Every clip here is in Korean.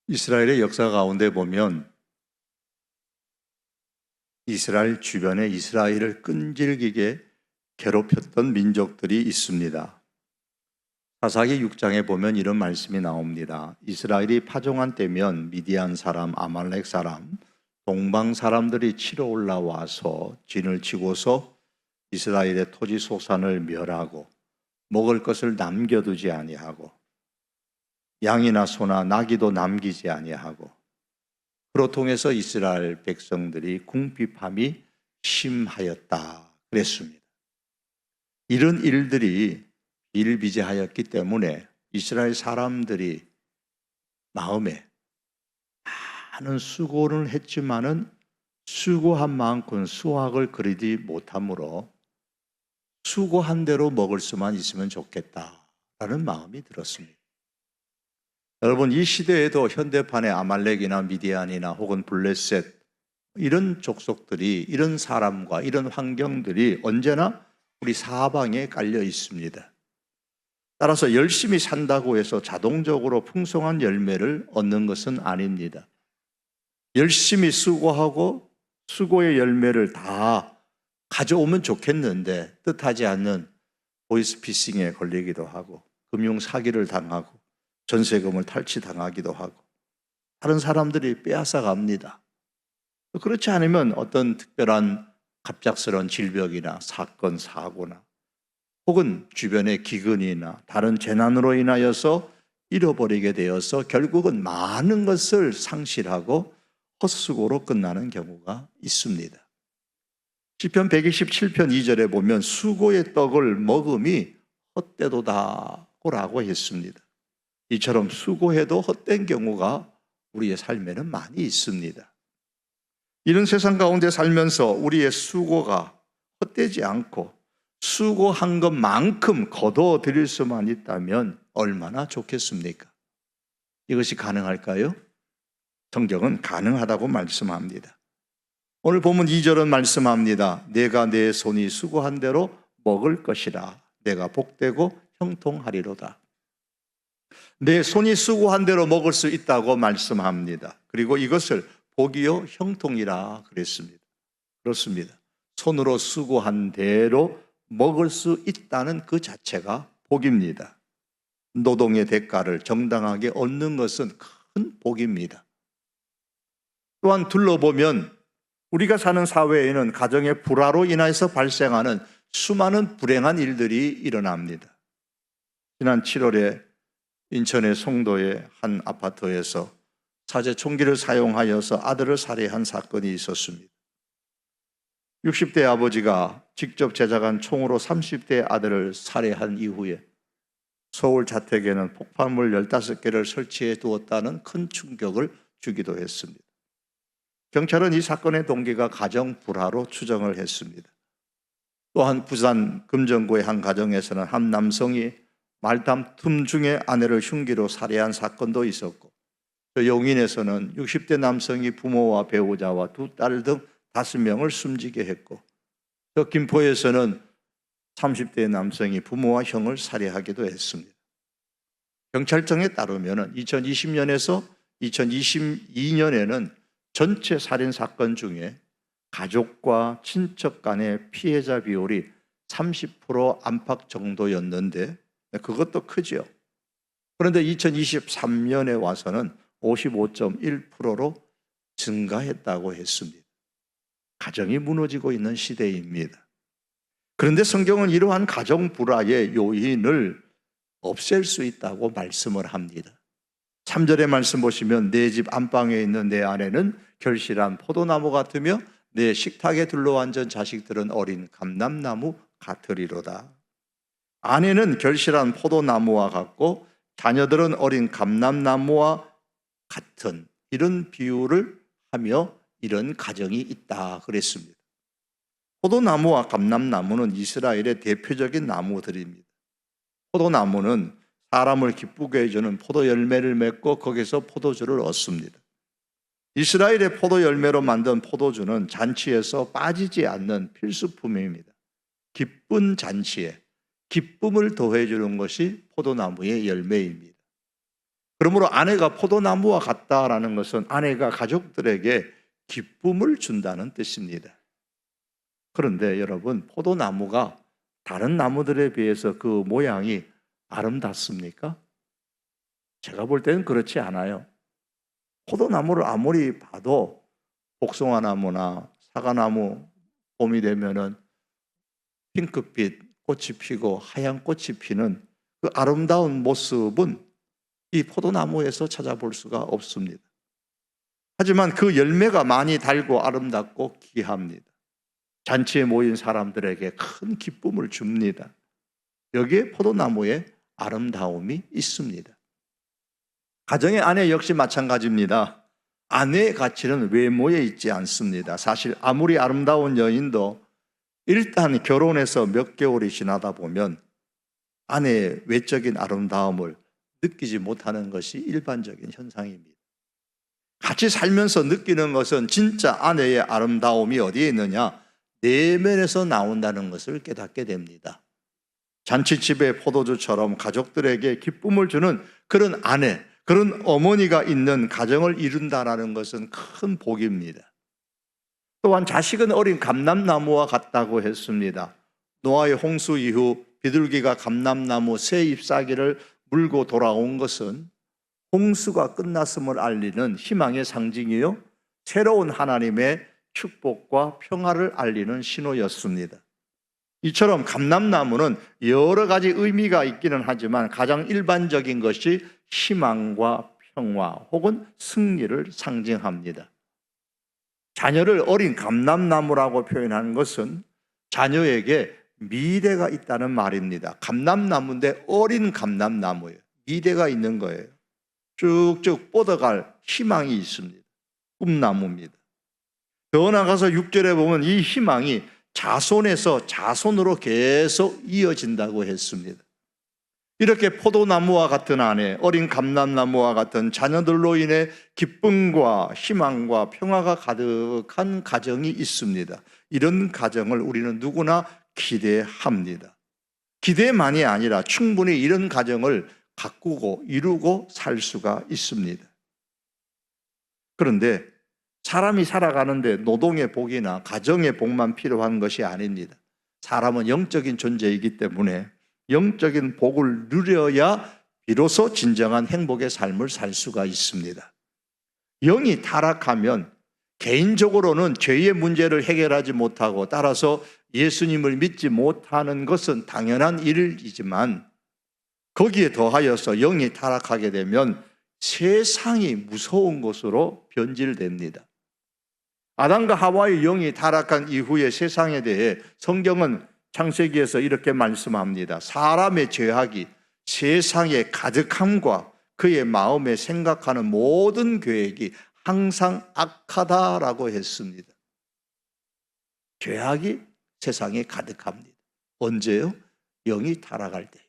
이스라엘의 역사 가운데 보면 이스라엘 주변에 이스라엘을 끈질기게 괴롭혔던 민족들이 있습니다. 사사기 6장에 보면 이런 말씀이 나옵니다. 이스라엘이 파종한 때면 미디안 사람, 아말렉 사람, 동방 사람들이 치러 올라와서 진을 치고서 이스라엘의 토지 소산을 멸하고 먹을 것을 남겨두지 아니하고 양이나 소나 나귀도 남기지 아니하고 그로 통해서 이스라엘 백성들이 궁핍함이 심하였다 그랬습니다. 이런 일들이 비일비재하였기 때문에 이스라엘 사람들이 마음에 많은 수고를 했지만은 수고한 만큼 수확을 거두지 못하므로 수고한 대로 먹을 수만 있으면 좋겠다라는 마음이 들었습니다. 여러분, 이 시대에도 현대판의 아말렉이나 미디안이나 혹은 블레셋 이런 족속들이, 이런 사람과 이런 환경들이 언제나 우리 사방에 깔려 있습니다. 따라서 열심히 산다고 해서 자동적으로 풍성한 열매를 얻는 것은 아닙니다. 열심히 수고하고 수고의 열매를 다 가져오면 좋겠는데 뜻하지 않는 보이스피싱에 걸리기도 하고 금융 사기를 당하고 전세금을 탈취당하기도 하고 다른 사람들이 빼앗아 갑니다. 그렇지 않으면 어떤 특별한 갑작스러운 질병이나 사건, 사고나 혹은 주변의 기근이나 다른 재난으로 인하여서 잃어버리게 되어서 결국은 많은 것을 상실하고 헛수고로 끝나는 경우가 있습니다. 시편 127편 2절에 보면 수고의 떡을 먹음이 헛되도다라고 했습니다. 이처럼 수고해도 헛된 경우가 우리의 삶에는 많이 있습니다. 이런 세상 가운데 살면서 우리의 수고가 헛되지 않고 수고한 것만큼 거둬들일 수만 있다면 얼마나 좋겠습니까? 이것이 가능할까요? 성경은 가능하다고 말씀합니다. 오늘 본문 2절은 말씀합니다. 내가 내 손이 수고한 대로 먹을 것이라. 내가 복되고 형통하리로다. 내 손이 수고한 대로 먹을 수 있다고 말씀합니다. 그리고 이것을 복이요 형통이라 그랬습니다. 그렇습니다. 손으로 수고한 대로 먹을 수 있다는 그 자체가 복입니다. 노동의 대가를 정당하게 얻는 것은 큰 복입니다. 또한 둘러보면 우리가 사는 사회에는 가정의 불화로 인해서 발생하는 수많은 불행한 일들이 일어납니다. 지난 7월에 인천의 송도의 한 아파트에서 사제 총기를 사용하여서 아들을 살해한 사건이 있었습니다. 60대 아버지가 직접 제작한 총으로 30대 아들을 살해한 이후에 서울 자택에는 폭발물 15개를 설치해 두었다는 큰 충격을 주기도 했습니다. 경찰은 이 사건의 동기가 가정 불화로 추정을 했습니다. 또한 부산 금정구의 한 가정에서는 한 남성이 말담 틈 중에 아내를 흉기로 살해한 사건도 있었고, 용인에서는 60대 남성이 부모와 배우자와 두 딸 등 5명을 숨지게 했고, 김포에서는 30대 남성이 부모와 형을 살해하기도 했습니다. 경찰청에 따르면 2020년에서 2022년에는 전체 살인 사건 중에 가족과 친척 간의 피해자 비율이 30% 안팎 정도였는데 그것도 크죠. 그런데 2023년에 와서는 55.1%로 증가했다고 했습니다. 가정이 무너지고 있는 시대입니다. 그런데 성경은 이러한 가정 불화의 요인을 없앨 수 있다고 말씀을 합니다. 3절의 말씀 보시면 내 집 안방에 있는 내 아내는 결실한 포도나무 같으며 내 식탁에 둘러앉은 자식들은 어린 감람나무 같으리로다. 아내는 결실한 포도나무와 같고 자녀들은 어린 감람나무와 같은 이런 비유를 하며 이런 가정이 있다 그랬습니다. 포도나무와 감람나무는 이스라엘의 대표적인 나무들입니다. 포도나무는 사람을 기쁘게 해주는 포도 열매를 맺고 거기서 포도주를 얻습니다. 이스라엘의 포도 열매로 만든 포도주는 잔치에서 빠지지 않는 필수품입니다. 기쁜 잔치에 기쁨을 더해주는 것이 포도나무의 열매입니다. 그러므로 아내가 포도나무와 같다라는 것은 아내가 가족들에게 기쁨을 준다는 뜻입니다. 그런데 여러분, 포도나무가 다른 나무들에 비해서 그 모양이 아름답습니까? 제가 볼 때는 그렇지 않아요. 포도나무를 아무리 봐도 복숭아나무나 사과나무 봄이 되면은 핑크빛 꽃이 피고 하얀 꽃이 피는 그 아름다운 모습은 이 포도나무에서 찾아볼 수가 없습니다. 하지만 그 열매가 많이 달고 아름답고 귀합니다. 잔치에 모인 사람들에게 큰 기쁨을 줍니다. 여기에 포도나무의 아름다움이 있습니다. 가정의 아내 역시 마찬가지입니다. 아내의 가치는 외모에 있지 않습니다. 사실 아무리 아름다운 여인도 일단 결혼해서 몇 개월이 지나다 보면 아내의 외적인 아름다움을 느끼지 못하는 것이 일반적인 현상입니다. 같이 살면서 느끼는 것은 진짜 아내의 아름다움이 어디에 있느냐? 내면에서 나온다는 것을 깨닫게 됩니다. 잔치집의 포도주처럼 가족들에게 기쁨을 주는 그런 아내, 그런 어머니가 있는 가정을 이룬다는 것은 큰 복입니다. 또한 자식은 어린 감람나무와 같다고 했습니다. 노아의 홍수 이후 비둘기가 감람나무 새 잎사귀를 물고 돌아온 것은 홍수가 끝났음을 알리는 희망의 상징이요, 새로운 하나님의 축복과 평화를 알리는 신호였습니다. 이처럼 감람나무는 여러 가지 의미가 있기는 하지만 가장 일반적인 것이 희망과 평화 혹은 승리를 상징합니다. 자녀를 어린 감람나무라고 표현하는 것은 자녀에게 미래가 있다는 말입니다. 감람나무인데 어린 감람나무예요. 미래가 있는 거예요. 쭉쭉 뻗어갈 희망이 있습니다. 꿈나무입니다. 더 나아가서 6절에 보면 이 희망이 자손에서 자손으로 계속 이어진다고 했습니다. 이렇게 포도나무와 같은 아내, 어린 감람나무와 같은 자녀들로 인해 기쁨과 희망과 평화가 가득한 가정이 있습니다. 이런 가정을 우리는 누구나 기대합니다. 기대만이 아니라 충분히 이런 가정을 가꾸고 이루고 살 수가 있습니다. 그런데 사람이 살아가는데 노동의 복이나 가정의 복만 필요한 것이 아닙니다. 사람은 영적인 존재이기 때문에 영적인 복을 누려야 비로소 진정한 행복의 삶을 살 수가 있습니다. 영이 타락하면 개인적으로는 죄의 문제를 해결하지 못하고 따라서 예수님을 믿지 못하는 것은 당연한 일이지만 거기에 더하여서 영이 타락하게 되면 세상이 무서운 것으로 변질됩니다. 아담과 하와의 영이 타락한 이후의 세상에 대해 성경은 창세기에서 이렇게 말씀합니다. 사람의 죄악이 세상의 가득함과 그의 마음에 생각하는 모든 계획이 항상 악하다라고 했습니다. 죄악이 세상에 가득합니다. 언제요? 영이 타락할 때.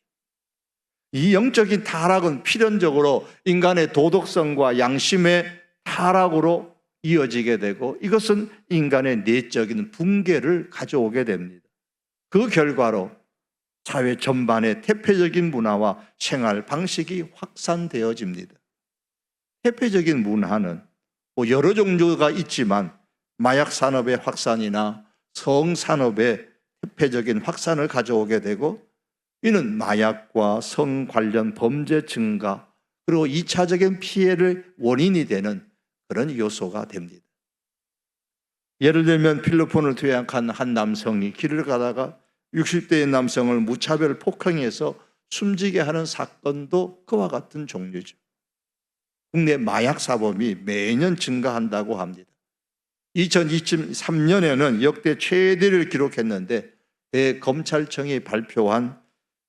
이 영적인 타락은 필연적으로 인간의 도덕성과 양심의 타락으로 이어지게 되고 이것은 인간의 내적인 붕괴를 가져오게 됩니다. 그 결과로 사회 전반의 태폐적인 문화와 생활 방식이 확산되어집니다. 태폐적인 문화는 여러 종류가 있지만 마약 산업의 확산이나 성산업의 태폐적인 확산을 가져오게 되고 이는 마약과 성 관련 범죄 증가 그리고 2차적인 피해를 원인이 되는 그런 요소가 됩니다. 예를 들면 필리핀을 투약한 한 남성이 길을 가다가 60대의 남성을 무차별 폭행해서 숨지게 하는 사건도 그와 같은 종류죠. 국내 마약 사범이 매년 증가한다고 합니다. 2023년에는 역대 최대를 기록했는데 대검찰청이 발표한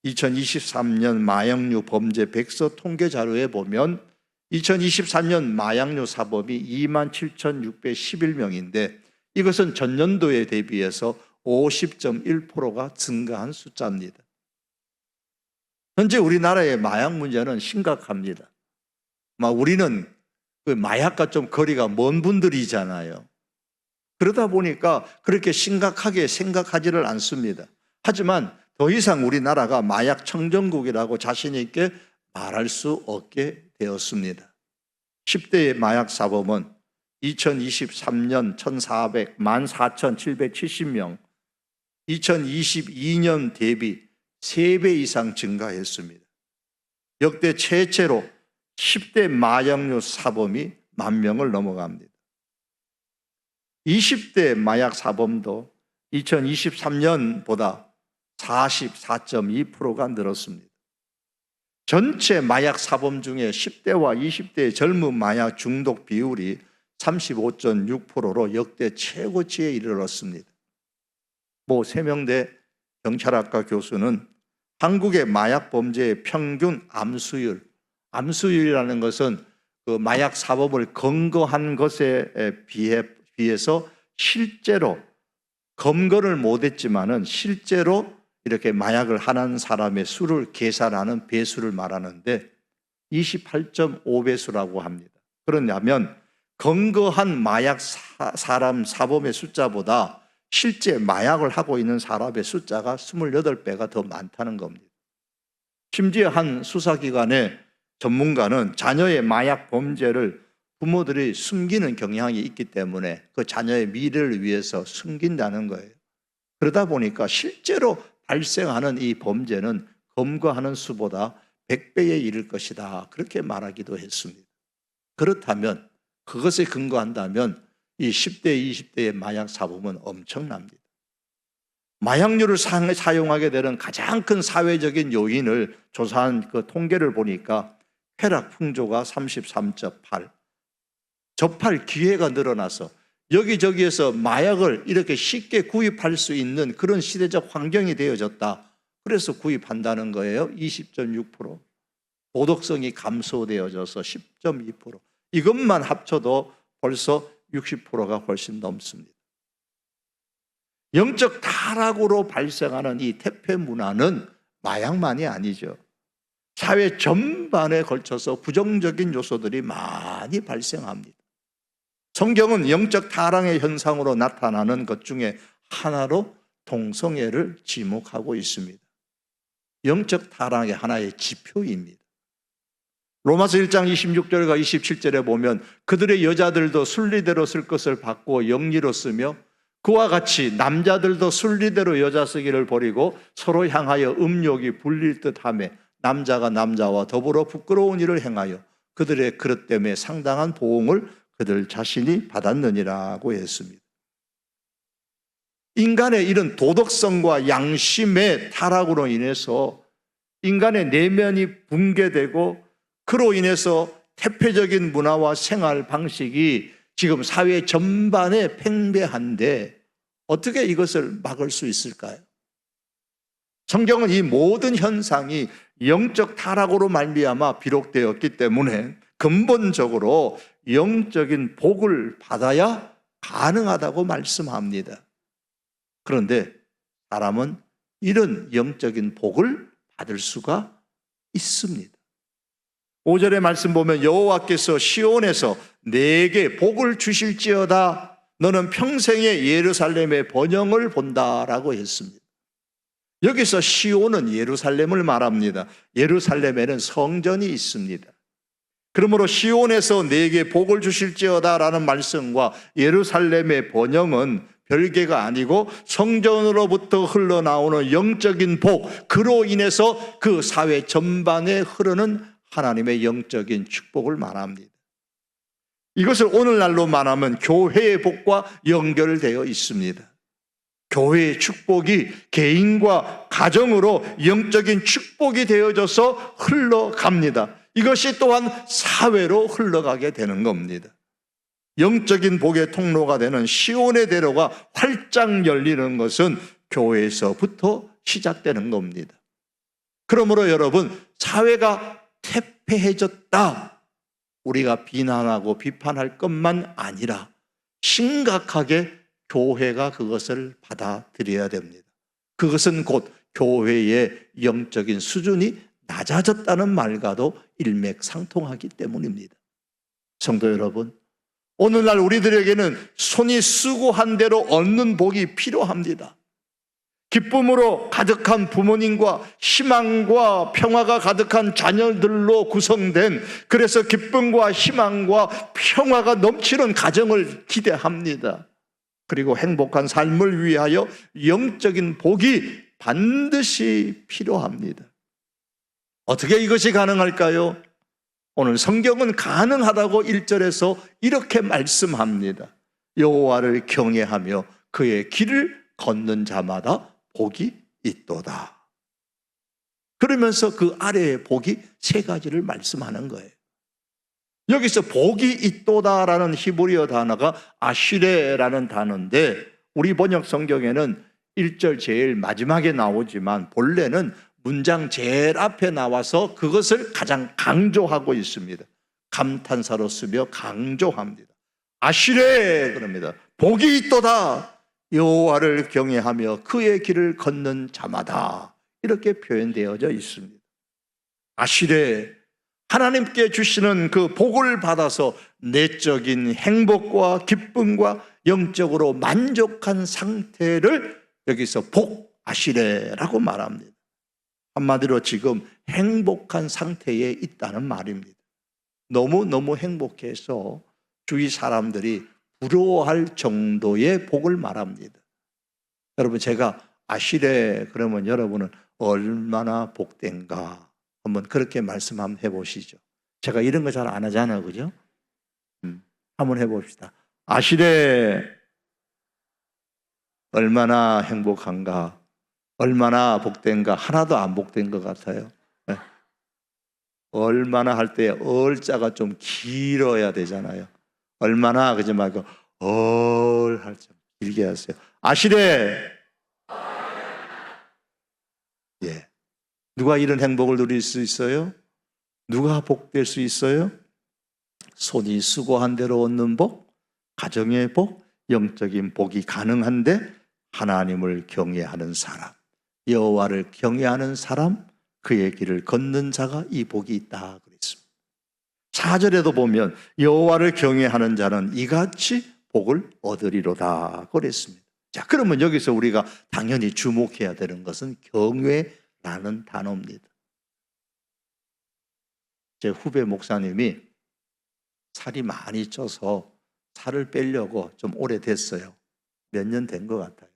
2023년 마약류 범죄 백서 통계 자료에 보면 2023년 마약류 사범이 27,611명인데 이것은 전년도에 대비해서 50.1%가 증가한 숫자입니다. 현재 우리나라의 마약 문제는 심각합니다. 우리는 그 마약과 좀 거리가 먼 분들이잖아요. 그러다 보니까 그렇게 심각하게 생각하지를 않습니다. 하지만 더 이상 우리나라가 마약 청정국이라고 자신 있게 말할 수 없게 되었습니다. 10대의 마약 사범은 2023년 14,770명, 2022년 대비 3배 이상 증가했습니다. 역대 최초로 10대 마약류 사범이 10,000명을 넘어갑니다. 20대 마약 사범도 2023년보다 44.2%가 늘었습니다. 전체 마약 사범 중에 10대와 20대의 젊은 마약 중독 비율이 35.6%로 역대 최고치에 이르렀습니다. 세명대 경찰학과 교수는 한국의 마약 범죄의 평균 암수율이라는 것은 그 마약 사범을 검거한 것에 비해서 실제로 검거를 못했지만은 실제로 이렇게 마약을 하는 사람의 수를 계산하는 배수를 말하는데 28.5배수라고 합니다. 그러냐면 검거한 마약 사람 사범의 숫자보다 실제 마약을 하고 있는 사람의 숫자가 28배가 더 많다는 겁니다. 심지어 한 수사기관의 전문가는 자녀의 마약 범죄를 부모들이 숨기는 경향이 있기 때문에 그 자녀의 미래를 위해서 숨긴다는 거예요. 그러다 보니까 실제로 발생하는 이 범죄는 검거하는 수보다 100배에 이를 것이다, 그렇게 말하기도 했습니다. 그렇다면 그것에 근거한다면 이 10대, 20대의 마약 사범은 엄청납니다. 마약류를 사용하게 되는 가장 큰 사회적인 요인을 조사한 그 통계를 보니까 쾌락 풍조가 33.8, 접할 기회가 늘어나서 여기저기에서 마약을 이렇게 쉽게 구입할 수 있는 그런 시대적 환경이 되어졌다. 그래서 구입한다는 거예요. 20.6%. 도덕성이 감소되어져서 10.2%. 이것만 합쳐도 벌써 60%가 훨씬 넘습니다. 영적 타락으로 발생하는 이 퇴폐 문화는 마약만이 아니죠. 사회 전반에 걸쳐서 부정적인 요소들이 많이 발생합니다. 성경은 영적 타락의 현상으로 나타나는 것 중에 하나로 동성애를 지목하고 있습니다. 영적 타락의 하나의 지표입니다. 로마서 1장 26절과 27절에 보면 그들의 여자들도 순리대로 쓸 것을 바꾸어 영리로 쓰며 그와 같이 남자들도 순리대로 여자 쓰기를 버리고 서로 향하여 음욕이 불릴 듯하며 남자가 남자와 더불어 부끄러운 일을 행하여 그들의 그릇 때문에 상당한 보응을 그들 자신이 받았느니라고 했습니다. 인간의 이런 도덕성과 양심의 타락으로 인해서 인간의 내면이 붕괴되고 그로 인해서 퇴폐적인 문화와 생활 방식이 지금 사회 전반에 팽배한데 어떻게 이것을 막을 수 있을까요? 성경은 이 모든 현상이 영적 타락으로 말미암아 비록되었기 때문에 근본적으로 영적인 복을 받아야 가능하다고 말씀합니다. 그런데 사람은 이런 영적인 복을 받을 수가 있습니다. 5절의 말씀 보면 여호와께서 시온에서 내게 복을 주실지어다 너는 평생의 예루살렘의 번영을 본다라고 했습니다. 여기서 시온은 예루살렘을 말합니다. 예루살렘에는 성전이 있습니다. 그러므로 시온에서 내게 복을 주실지어다라는 말씀과 예루살렘의 번영은 별개가 아니고 성전으로부터 흘러나오는 영적인 복, 그로 인해서 그 사회 전반에 흐르는 하나님의 영적인 축복을 말합니다. 이것을 오늘날로 말하면 교회의 복과 연결되어 있습니다. 교회의 축복이 개인과 가정으로 영적인 축복이 되어져서 흘러갑니다. 이것이 또한 사회로 흘러가게 되는 겁니다. 영적인 복의 통로가 되는 시온의 대로가 활짝 열리는 것은 교회에서부터 시작되는 겁니다. 그러므로 여러분, 사회가 퇴폐해졌다, 우리가 비난하고 비판할 것만 아니라 심각하게 교회가 그것을 받아들여야 됩니다. 그것은 곧 교회의 영적인 수준이 낮아졌다는 말과도 일맥상통하기 때문입니다. 성도 여러분, 오늘날 우리들에게는 손이 수고한 대로 얻는 복이 필요합니다. 기쁨으로 가득한 부모님과 희망과 평화가 가득한 자녀들로 구성된, 그래서 기쁨과 희망과 평화가 넘치는 가정을 기대합니다. 그리고 행복한 삶을 위하여 영적인 복이 반드시 필요합니다. 어떻게 이것이 가능할까요? 오늘 성경은 가능하다고 1절에서 이렇게 말씀합니다. 여호와를 경외하며 그의 길을 걷는 자마다 복이 있도다. 그러면서 그 아래의 복이 세 가지를 말씀하는 거예요. 여기서 복이 있도다라는 히브리어 단어가 아시레라는 단어인데, 우리 번역 성경에는 1절 제일 마지막에 나오지만 본래는 문장 제일 앞에 나와서 그것을 가장 강조하고 있습니다. 감탄사로 쓰며 강조합니다. 아시레 그럽니다. 복이 있도다. 여호와를 경외하며 그의 길을 걷는 자마다, 이렇게 표현되어져 있습니다. 아시레, 하나님께 주시는 그 복을 받아서 내적인 행복과 기쁨과 영적으로 만족한 상태를 여기서 복 아시레라고 말합니다. 한마디로 지금 행복한 상태에 있다는 말입니다. 너무너무 행복해서 주위 사람들이 부러워할 정도의 복을 말합니다. 여러분, 제가 아시레 그러면 여러분은 얼마나 복된가 한번 그렇게 말씀 한번 해보시죠. 제가 이런 거 잘 안 하잖아요, 그죠? 한번 해봅시다. 아시레 얼마나 행복한가, 얼마나 복된가. 하나도 안 복된 것 같아요. 네. 얼마나 할 때 얼자가 좀 길어야 되잖아요. 얼마나 그러지 말고 할 때 길게 하세요. 아시레. 예. 누가 이런 행복을 누릴 수 있어요? 누가 복될 수 있어요? 손이 수고한 대로 얻는 복, 가정의 복, 영적인 복이 가능한데 하나님을 경외하는 사람, 여호와를 경외하는 사람, 그의 길을 걷는 자가 이 복이 있다 그랬습니다. 4절에도 보면 여호와를 경외하는 자는 이같이 복을 얻으리로다 그랬습니다. 자, 그러면 여기서 우리가 당연히 주목해야 되는 것은 경외라는 단어입니다. 제 후배 목사님이 살이 많이 쪄서 살을 빼려고 좀 오래됐어요. 몇 년 된 것 같아요.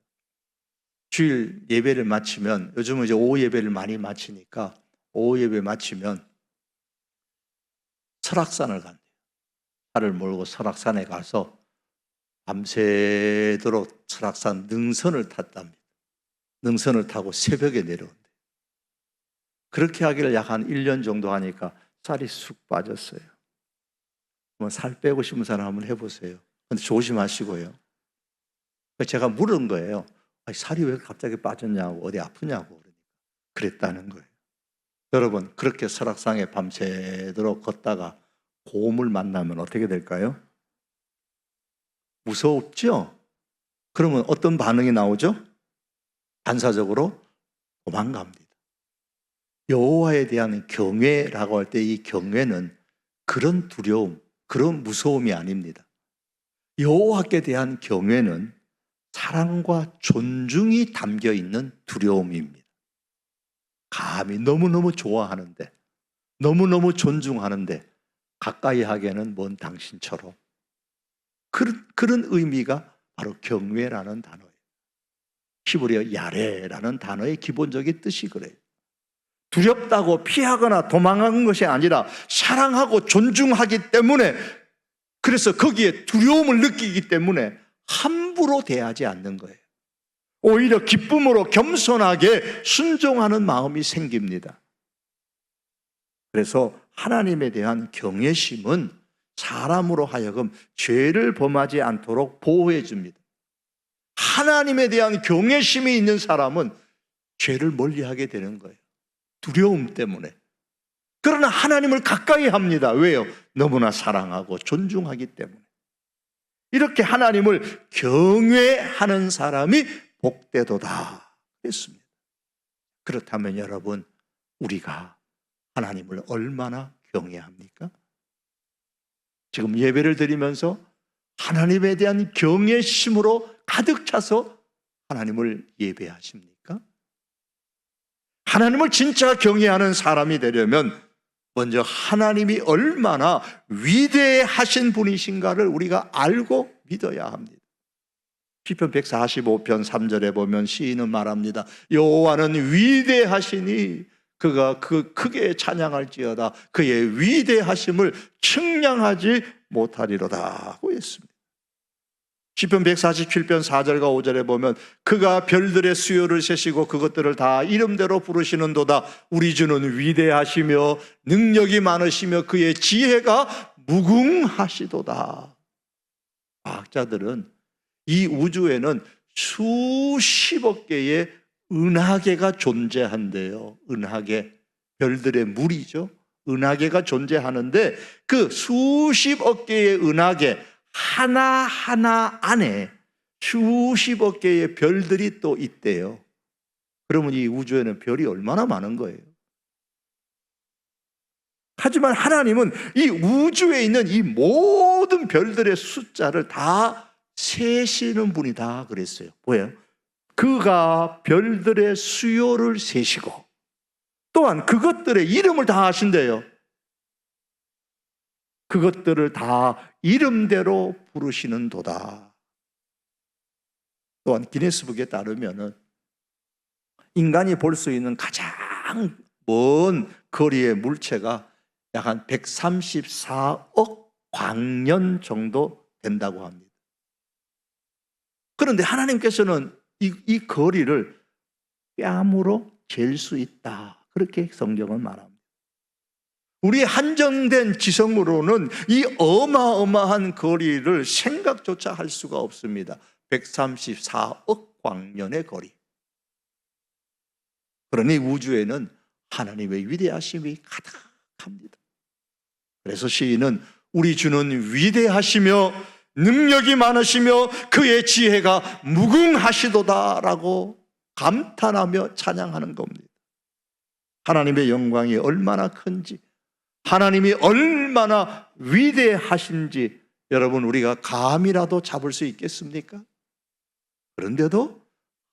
주일 예배를 마치면, 요즘은 이제 오후 예배를 많이 마치니까 오후 예배 마치면 설악산을 간대요. 차를 몰고 설악산에 가서 밤새도록 설악산 능선을 탔답니다. 능선을 타고 새벽에 내려온대요. 그렇게 하기를 약 한 1년 정도 하니까 살이 쑥 빠졌어요. 살 빼고 싶은 사람 한번 해보세요. 근데 조심하시고요. 제가 물은 거예요. 살이 왜 갑자기 빠졌냐고, 어디 아프냐고 그랬다는 거예요. 여러분, 그렇게 설악산에 밤새도록 걷다가 곰을 만나면 어떻게 될까요? 무섭죠? 그러면 어떤 반응이 나오죠? 반사적으로 도망갑니다. 여호와에 대한 경외라고 할 때 이 경외는 그런 두려움, 그런 무서움이 아닙니다. 여호와께 대한 경외는 사랑과 존중이 담겨 있는 두려움입니다. 감히 너무너무 좋아하는데, 너무너무 존중하는데 가까이 하기에는 먼 당신처럼, 그런 의미가 바로 경외라는 단어예요. 히브리어 야레라는 단어의 기본적인 뜻이 그래요. 두렵다고 피하거나 도망가는 것이 아니라 사랑하고 존중하기 때문에, 그래서 거기에 두려움을 느끼기 때문에 함부로 대하지 않는 거예요. 오히려 기쁨으로 겸손하게 순종하는 마음이 생깁니다. 그래서 하나님에 대한 경외심은 사람으로 하여금 죄를 범하지 않도록 보호해 줍니다. 하나님에 대한 경외심이 있는 사람은 죄를 멀리하게 되는 거예요. 두려움 때문에. 그러나 하나님을 가까이 합니다. 왜요? 너무나 사랑하고 존중하기 때문에. 이렇게 하나님을 경외하는 사람이 복되도다 했습니다. 그렇다면 여러분, 우리가 하나님을 얼마나 경외합니까? 지금 예배를 드리면서 하나님에 대한 경외심으로 가득 차서 하나님을 예배하십니까? 하나님을 진짜 경외하는 사람이 되려면 먼저 하나님이 얼마나 위대하신 분이신가를 우리가 알고 믿어야 합니다. 시편 145편 3절에 보면 시인은 말합니다. 여호와는 위대하시니 그가 크게 찬양할지어다. 그의 위대하심을 측량하지 못하리로다 하고 했습니다. 시편 147편 4절과 5절에 보면 그가 별들의 수요를 세시고 그것들을 다 이름대로 부르시는도다. 우리 주는 위대하시며 능력이 많으시며 그의 지혜가 무궁하시도다. 과학자들은 이 우주에는 수십억 개의 은하계가 존재한대요. 은하계, 별들의 무리죠. 은하계가 존재하는데 그 수십억 개의 은하계 하나하나 안에 수십억 개의 별들이 또 있대요. 그러면 이 우주에는 별이 얼마나 많은 거예요? 하지만 하나님은 이 우주에 있는 이 모든 별들의 숫자를 다 세시는 분이다 그랬어요. 뭐예요? 그가 별들의 수요를 세시고 또한 그것들의 이름을 다 아신대요. 그것들을 다 이름대로 부르시는 도다. 또한 기네스북에 따르면 인간이 볼 수 있는 가장 먼 거리의 물체가 약 한 134억 광년 정도 된다고 합니다. 그런데 하나님께서는 이 거리를 뺨으로 잴 수 있다. 그렇게 성경은 말합니다. 우리 한정된 지성으로는 이 어마어마한 거리를 생각조차 할 수가 없습니다. 134억 광년의 거리. 그러니 우주에는 하나님의 위대하심이 가득합니다. 그래서 시인은 우리 주는 위대하시며 능력이 많으시며 그의 지혜가 무궁하시도다라고 감탄하며 찬양하는 겁니다. 하나님의 영광이 얼마나 큰지, 하나님이 얼마나 위대하신지 여러분 우리가 감이라도 잡을 수 있겠습니까? 그런데도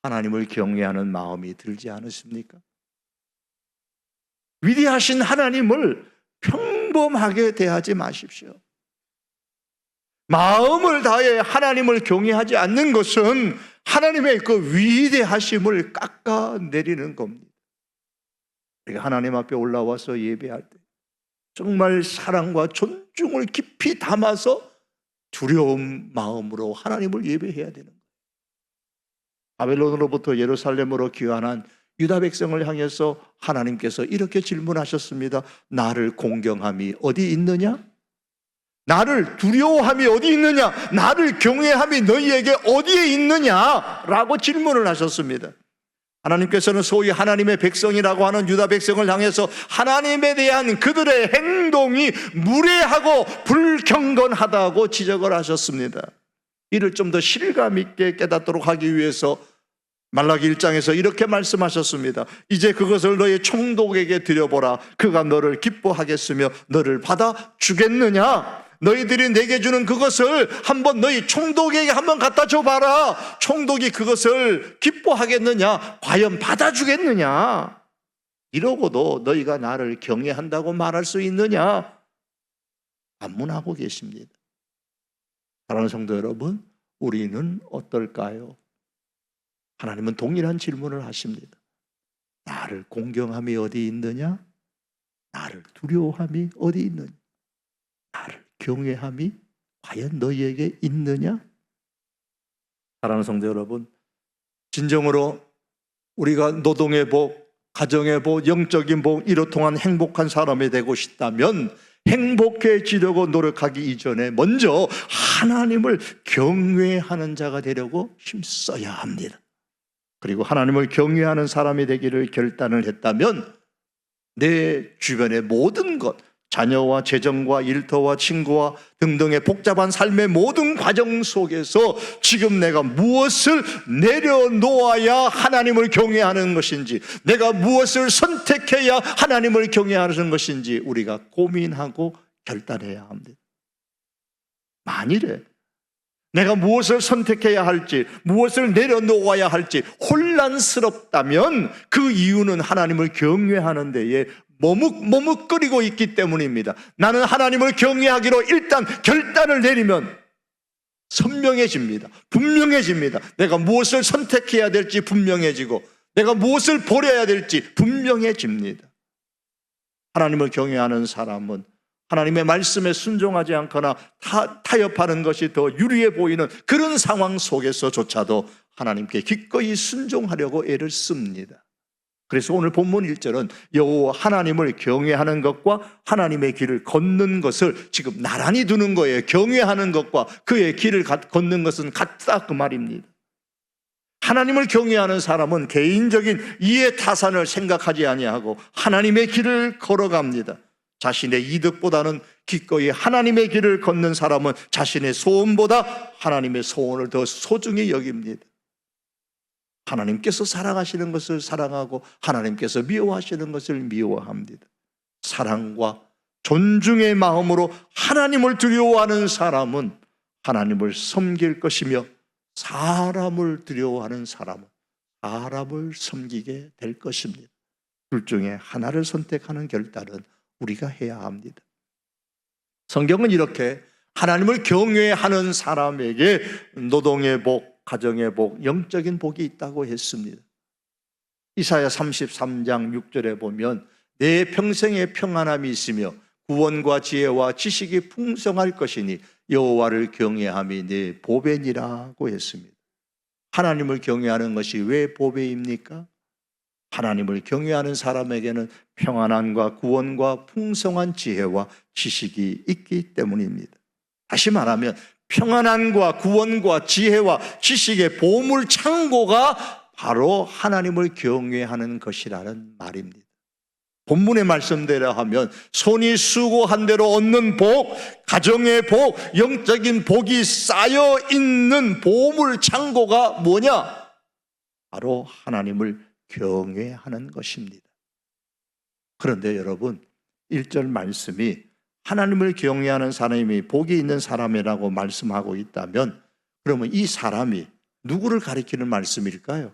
하나님을 경외하는 마음이 들지 않으십니까? 위대하신 하나님을 평범하게 대하지 마십시오. 마음을 다해 하나님을 경외하지 않는 것은 하나님의 그 위대하심을 깎아내리는 겁니다. 우리가 하나님 앞에 올라와서 예배할 때 정말 사랑과 존중을 깊이 담아서 두려운 마음으로 하나님을 예배해야 되는 거예요. 바벨론으로부터 예루살렘으로 귀환한 유다 백성을 향해서 하나님께서 이렇게 질문하셨습니다. 나를 공경함이 어디 있느냐? 나를 두려워함이 어디 있느냐? 나를 경외함이 너희에게 어디에 있느냐? 라고 질문을 하셨습니다. 하나님께서는 소위 하나님의 백성이라고 하는 유다 백성을 향해서 하나님에 대한 그들의 행동이 무례하고 불경건하다고 지적을 하셨습니다. 이를 좀 더 실감 있게 깨닫도록 하기 위해서 말라기 1장에서 이렇게 말씀하셨습니다. 이제 그것을 너의 총독에게 드려보라. 그가 너를 기뻐하겠으며 너를 받아 주겠느냐? 너희들이 내게 주는 그것을 한번 너희 총독에게 한번 갖다 줘봐라. 총독이 그것을 기뻐하겠느냐? 과연 받아주겠느냐? 이러고도 너희가 나를 경외한다고 말할 수 있느냐? 반문하고 계십니다. 사랑하는 성도 여러분, 우리는 어떨까요? 하나님은 동일한 질문을 하십니다. 나를 공경함이 어디 있느냐? 나를 두려워함이 어디 있느냐? 나를 경외함이 과연 너희에게 있느냐? 사랑하는 성도 여러분, 진정으로 우리가 노동의 복, 가정의 복, 영적인 복, 이로 통한 행복한 사람이 되고 싶다면 행복해지려고 노력하기 이전에 먼저 하나님을 경외하는 자가 되려고 힘써야 합니다. 그리고 하나님을 경외하는 사람이 되기를 결단을 했다면 내 주변의 모든 것, 자녀와 재정과 일터와 친구와 등등의 복잡한 삶의 모든 과정 속에서 지금 내가 무엇을 내려놓아야 하나님을 경외하는 것인지, 내가 무엇을 선택해야 하나님을 경외하는 것인지 우리가 고민하고 결단해야 합니다. 만일에 내가 무엇을 선택해야 할지, 무엇을 내려놓아야 할지 혼란스럽다면 그 이유는 하나님을 경외하는 데에 머뭇거리고 있기 때문입니다. 나는 하나님을 경외하기로 일단 결단을 내리면 선명해집니다. 분명해집니다. 내가 무엇을 선택해야 될지 분명해지고 내가 무엇을 버려야 될지 분명해집니다. 하나님을 경외하는 사람은 하나님의 말씀에 순종하지 않거나 타협하는 것이 더 유리해 보이는 그런 상황 속에서조차도 하나님께 기꺼이 순종하려고 애를 씁니다. 그래서 오늘 본문 1절은 여호와 하나님을 경외하는 것과 하나님의 길을 걷는 것을 지금 나란히 두는 거예요. 경외하는 것과 그의 길을 걷는 것은 같다 그 말입니다. 하나님을 경외하는 사람은 개인적인 이해 타산을 생각하지 아니하고 하나님의 길을 걸어갑니다. 자신의 이득보다는 기꺼이 하나님의 길을 걷는 사람은 자신의 소원보다 하나님의 소원을 더 소중히 여깁니다. 하나님께서 사랑하시는 것을 사랑하고 하나님께서 미워하시는 것을 미워합니다. 사랑과 존중의 마음으로 하나님을 두려워하는 사람은 하나님을 섬길 것이며 사람을 두려워하는 사람은 사람을 섬기게 될 것입니다. 둘 중에 하나를 선택하는 결단은 우리가 해야 합니다. 성경은 이렇게 하나님을 경외하는 사람에게 노동의 복, 가정의 복, 영적인 복이 있다고 했습니다. 이사야 33장 6절에 보면 내 평생에 평안함이 있으며 구원과 지혜와 지식이 풍성할 것이니 여호와를 경외함이 내 보배니라고 했습니다. 하나님을 경외하는 것이 왜 보배입니까? 하나님을 경외하는 사람에게는 평안함과 구원과 풍성한 지혜와 지식이 있기 때문입니다. 다시 말하면 평안함과 구원과 지혜와 지식의 보물 창고가 바로 하나님을 경외하는 것이라는 말입니다. 본문의 말씀대로 하면 손이 수고한 대로 얻는 복, 가정의 복, 영적인 복이 쌓여 있는 보물 창고가 뭐냐? 바로 하나님을 경외하는 것입니다. 그런데 여러분 1절 말씀이 하나님을 경외하는 사람이 복이 있는 사람이라고 말씀하고 있다면 그러면 이 사람이 누구를 가리키는 말씀일까요?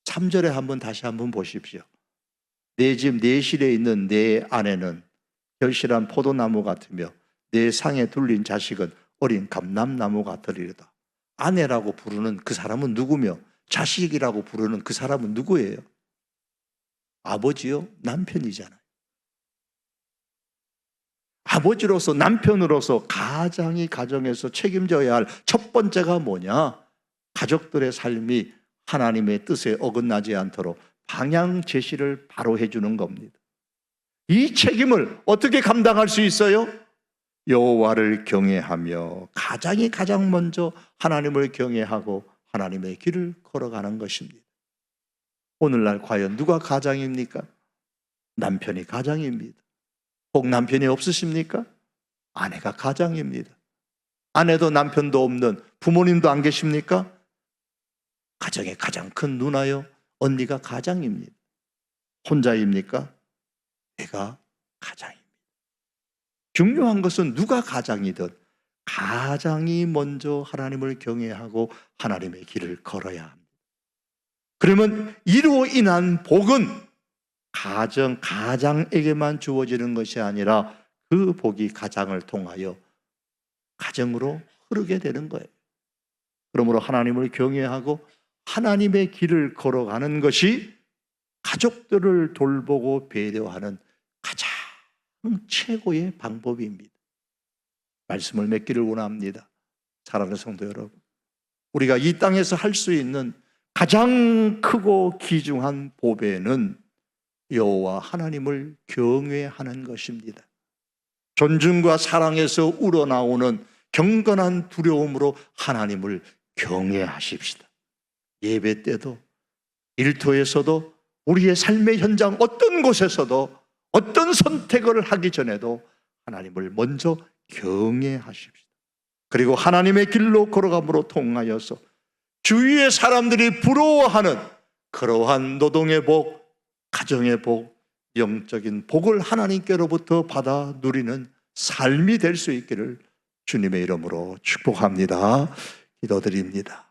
3절에 다시 한번 보십시오. 내 집 내실에 있는 내 아내는 결실한 포도나무 같으며 내 상에 둘린 자식은 어린 감람나무 같으리로다. 아내라고 부르는 그 사람은 누구며 자식이라고 부르는 그 사람은 누구예요? 아버지요? 남편이잖아요. 아버지로서 남편으로서 가장이 가정에서 책임져야 할 첫 번째가 뭐냐? 가족들의 삶이 하나님의 뜻에 어긋나지 않도록 방향 제시를 바로 해주는 겁니다. 이 책임을 어떻게 감당할 수 있어요? 여호와를 경외하며 가장 먼저 하나님을 경외하고 하나님의 길을 걸어가는 것입니다. 오늘날 과연 누가 가장입니까? 남편이 가장입니다. 혹 남편이 없으십니까? 아내가 가장입니다. 아내도 남편도 없는 부모님도 안 계십니까? 가정의 가장 큰 누나요, 언니가 가장입니다. 혼자입니까? 내가 가장입니다. 중요한 것은 누가 가장이든 가장이 먼저 하나님을 경외하고 하나님의 길을 걸어야 합니다. 그러면 이로 인한 복은 가장에게만 주어지는 것이 아니라 그 복이 가장을 통하여 가정으로 흐르게 되는 거예요. 그러므로 하나님을 경외하고 하나님의 길을 걸어가는 것이 가족들을 돌보고 배려하는 가장 최고의 방법입니다. 말씀을 맺기를 원합니다. 사랑하는 성도 여러분, 우리가 이 땅에서 할 수 있는 가장 크고 귀중한 보배는 여호와 하나님을 경외하는 것입니다. 존중과 사랑에서 우러나오는 경건한 두려움으로 하나님을 경외하십시다. 예배 때도 일터에서도 우리의 삶의 현장 어떤 곳에서도 어떤 선택을 하기 전에도 하나님을 먼저 경외하십시다. 그리고 하나님의 길로 걸어감으로 통하여서 주위의 사람들이 부러워하는 그러한 노동의 복, 가정의 복, 영적인 복을 하나님께로부터 받아 누리는 삶이 될 수 있기를 주님의 이름으로 축복합니다. 기도드립니다.